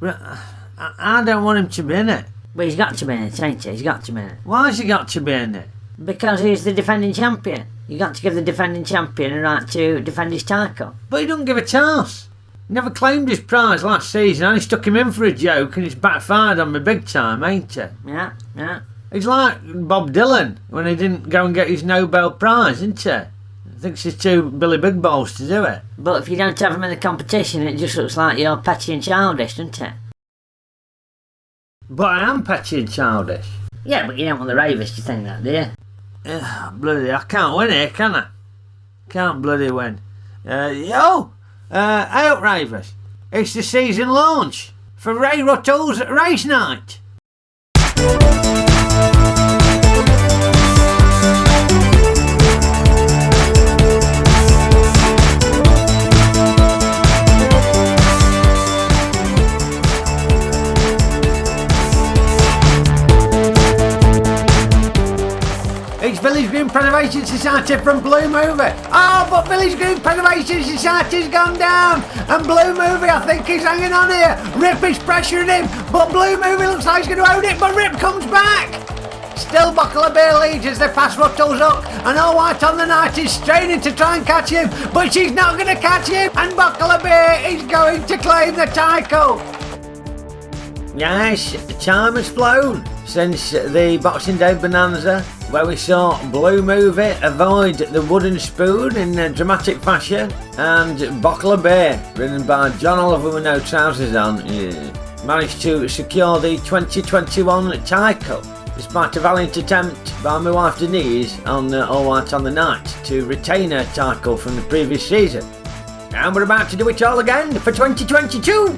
I don't want him to be in it. But he's got to be in it, ain't he? He's got to be in it. Why has he got to be in it? Because he's the defending champion. You got to give the defending champion a right to defend his title. But he doesn't give a toss. He never claimed his prize last season. I only stuck him in for a joke and it's backfired on me big time, ain't it? Yeah. He's like Bob Dylan when he didn't go and get his Nobel Prize, isn't he? Thinks he's too Billy Big Balls to do it. But if you don't have him in the competition, it just looks like you're petty and childish, doesn't it? But I am petty and childish. Yeah, but you don't want the Rayvers to think that, do you? Bloody, I can't win here, can I? Can't bloody win. Hey up, Rayvers. It's the season launch for Ray Ruttle's race night. It's Village Green Preservation Society from Blue Movie. Oh, but Village Green Preservation Society's gone down. And Blue Movie, I think he's hanging on here. Rip is pressuring him, but Blue Movie looks like he's going to own it, but Rip comes back. Still Buckle of Beer leads as they pass Ruttle's hook, and All White on the Night is straining to try and catch him, but she's not going to catch him, and Buckle of Beer is going to claim the title. Yes, time has flown since the Boxing Day Bonanza, where we saw Blue Movie avoid the wooden spoon in a dramatic fashion, and Buckle of Beer, ridden by John Oliver with no trousers on, managed to secure the 2021 title, despite a valiant attempt by my wife Denise on All White on the Night to retain her title from the previous season. And we're about to do it all again for 2022!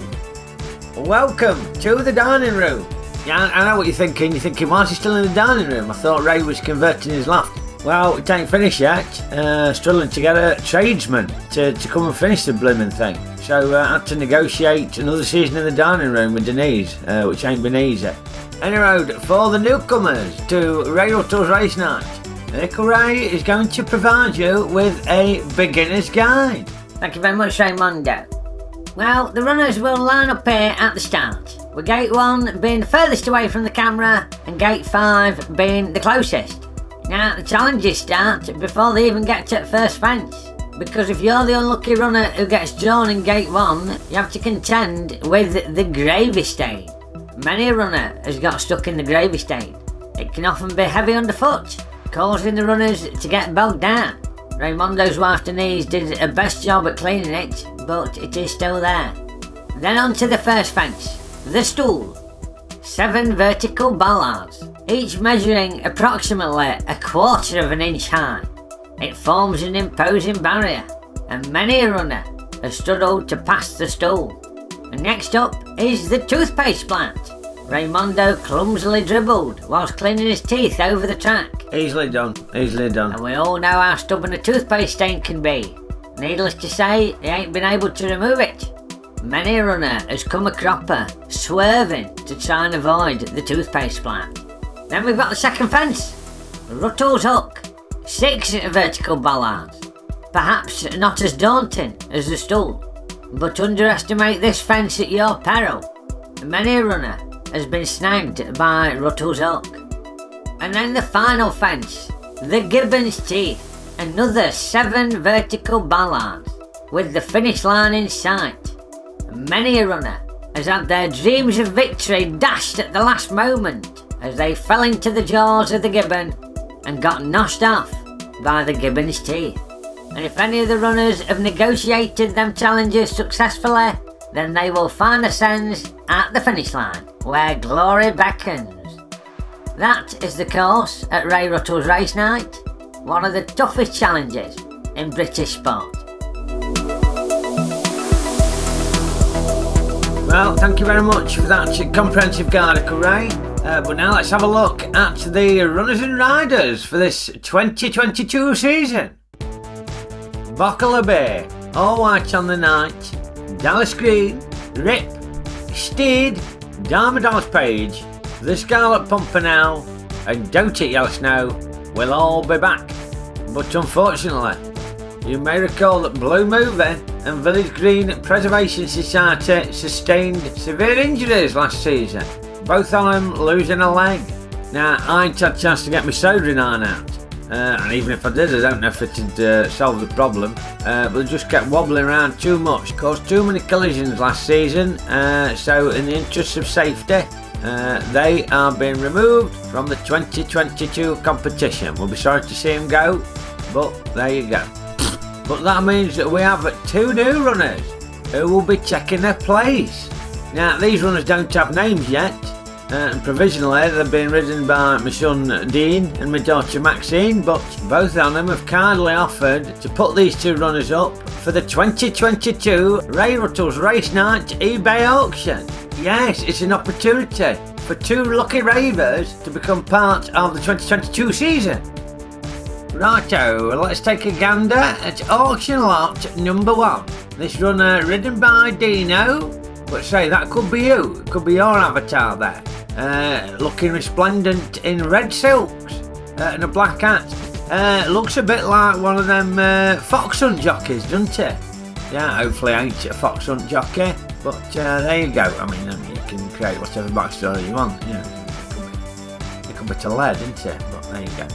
Welcome to the dining room. Yeah, I know what you're thinking. You're thinking, why is he still in the dining room? I thought Ray was converting his loft. Well, it ain't finished yet. Struggling to get a tradesman to come and finish the blooming thing. So I had to negotiate another season in the dining room with Denise, which ain't been easy. Anyway, for the newcomers to Ray Ruttle's race night, Ickle Ray is going to provide you with a beginner's guide. Thank you very much, Raymondo. Well, the runners will line up here at the start, with gate 1 being the furthest away from the camera and gate 5 being the closest. Now, the challenges start before they even get to the first fence, because if you're the unlucky runner who gets drawn in gate 1, you have to contend with the gravy stain. Many a runner has got stuck in the gravy stain. It can often be heavy underfoot, causing the runners to get bogged down. Raymondo's wife Denise did her best job at cleaning it, but it is still there. Then on to the first fence, the stool. 7 vertical bollards, each measuring approximately 1/4 of an inch high. It forms an imposing barrier, and many a runner has struggled to pass the stool. And next up is the toothpaste plant. Raymondo clumsily dribbled whilst cleaning his teeth over the track. Easily done, easily done. And we all know how stubborn a toothpaste stain can be. Needless to say, he ain't been able to remove it. Many a runner has come a cropper, swerving to try and avoid the toothpaste plant. Then we've got the second fence, Ruttle's hook. 6 vertical bollards. Perhaps not as daunting as the stool, but underestimate this fence at your peril. Many a runner has been snagged by Ruttle's hook. And then the final fence, the Gibbon's teeth. Another 7 vertical bollards, with the finish line in sight. Many a runner has had their dreams of victory dashed at the last moment as they fell into the jaws of the Gibbon and got noshed off by the Gibbon's teeth. And if any of the runners have negotiated them challenges successfully, then they will find themselves at the finish line, where glory beckons. That is the course at Ray Ruttle's race night, one of the toughest challenges in British sport. Well, thank you very much for that comprehensive guide, Ickle Ray. But now let's have a look at the runners and riders for this 2022 season. Buckle of Beer, All White on the Night, Dallas Green, Rip, Steed, Dallas Page, The Scarlet Pimpernel, and Don't It Yellow Snow will all be back. But unfortunately, you may recall that Blue Movie and Village Green Preservation Society sustained severe injuries last season, both of them losing a leg. Now, I ain't had a chance to get my soldering iron out, and even if I did, I don't know if it'd solve the problem, but it just kept wobbling around too much, caused too many collisions last season, so in the interest of safety, they are being removed from the 2022 competition. We'll be sorry to see them go, but there you go. But that means that we have 2 new runners who will be checking their place. Now, these runners don't have names yet, and provisionally they're being ridden by my son Dean and my daughter Maxine, but both of them have kindly offered to put these 2 runners up for the 2022 Ray Ruttle's Race Night eBay auction. Yes, it's an opportunity for 2 lucky Rayvers to become part of the 2022 season. Righto, let's take a gander at auction lot number 1. This runner ridden by Dino, but say that could be you, it could be your avatar there. Looking resplendent in red silks and a black hat. Looks a bit like one of them fox hunt jockeys, doesn't it? Yeah, hopefully ain't a fox hunt jockey, but there you go. I mean, you can create whatever backstory you want. You know, it could be to lead, isn't it? But there you go.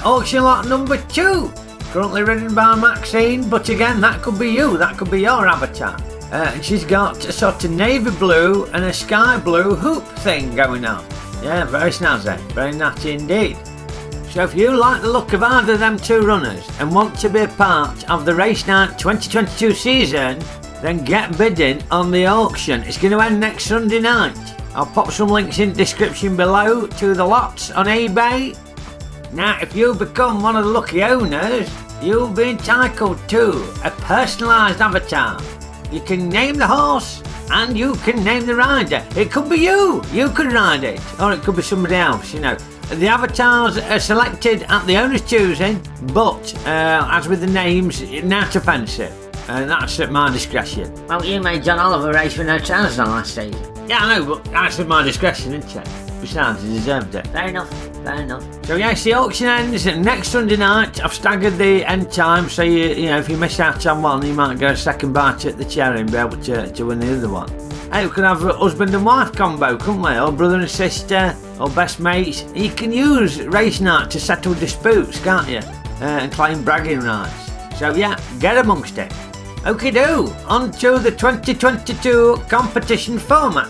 Auction lot number 2, currently ridden by Maxine, but again, that could be you, that could be your avatar. And she's got a sort of navy blue and a sky blue hoop thing going on. Yeah, very snazzy, very natty indeed. So if you like the look of either of them 2 runners and want to be a part of the Race Night 2022 season, then get bidding on the auction. It's going to end next Sunday night. I'll pop some links in the description below to the lots on eBay. Now, if you become one of the lucky owners, you'll be entitled to a personalised avatar. You can name the horse and you can name the rider. It could be you could ride it, or it could be somebody else, you know. The avatars are selected at the owner's choosing, but as with the names, not offensive, and that's at my discretion. Well, you made John Oliver race with no trousers on last season. Yeah, I know, but that's at my discretion, isn't it? Besides, he deserved it. Fair enough. So yes, the auction ends next Sunday night. I've staggered the end time, so you know if you miss out on one, you might get a second bite at the cherry and be able to win the other one. Hey, we could have a husband and wife combo, couldn't we? Or brother and sister, or best mates. You can use race night to settle disputes, can't you? And claim bragging rights. So yeah, get amongst it. Okeydoo, on to the 2022 competition format.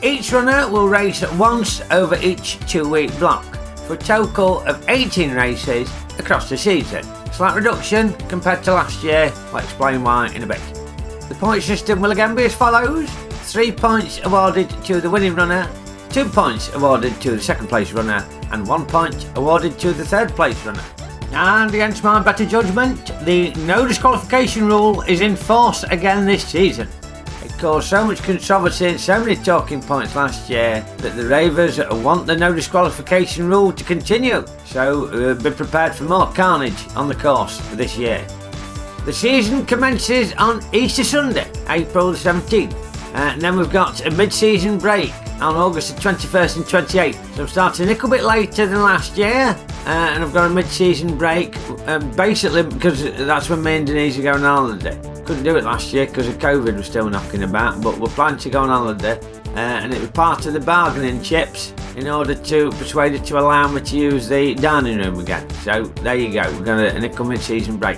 Each runner will race once over each 2-week block, for a total of 18 races across the season. Slight reduction compared to last year, I'll explain why in a bit. The point system will again be as follows: 3 points awarded to the winning runner, 2 points awarded to the second place runner, and 1 point awarded to the third place runner. And against my better judgment, the no disqualification rule is in force again this season. It caused so much controversy and so many talking points last year that the Rayvers want the no disqualification rule to continue, so be prepared for more carnage on the course this year. The season commences on Easter Sunday, April the 17th, and then we've got a mid-season break on August the 21st and 28th, so I'm starting a little bit later than last year, and I've got a mid-season break, basically because that's when me and Denise are going on holiday. Couldn't do it last year because of COVID was still knocking about, but we're planning to go on holiday, and it was part of the bargaining chips in order to persuade her to allow me to use the dining room again. So there you go, we're going to an Ickle mid-season break.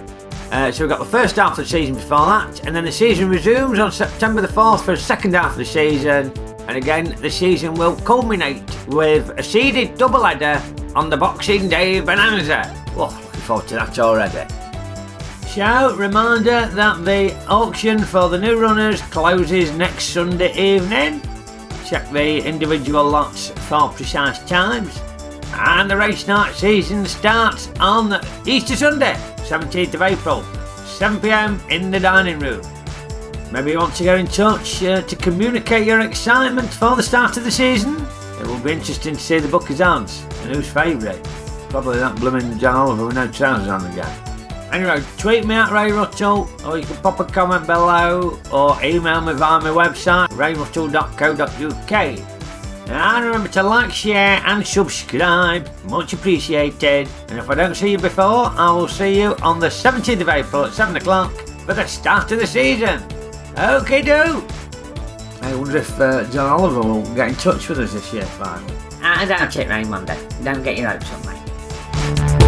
So we've got the first half of the season before that, and then the season resumes on September the 4th for the second half of the season, and again the season will culminate with a seeded doubleheader on the Boxing Day bonanza. Oh, looking forward to that already. So, reminder that the auction for the new runners closes next Sunday evening. Check the individual lots for precise times. And the race night season starts on Easter Sunday, 17th of April, 7 p.m. in the dining room. Maybe you want to get in touch to communicate your excitement for the start of the season? It will be interesting to see the bookies' odds and who's favourite. Probably that blooming John Oliver with no trousers on again. Anyway, tweet me at Ray Ruttle, or you can pop a comment below, or email me via my website, rayruttle.co.uk. And remember to like, share and subscribe, much appreciated. And if I don't see you before, I will see you on the 17th of April at 7 o'clock for the start of the season. Okeydoo! I wonder if John Oliver will get in touch with us this year, finally. I doubt it, Raymondo. Don't get your hopes up, mate.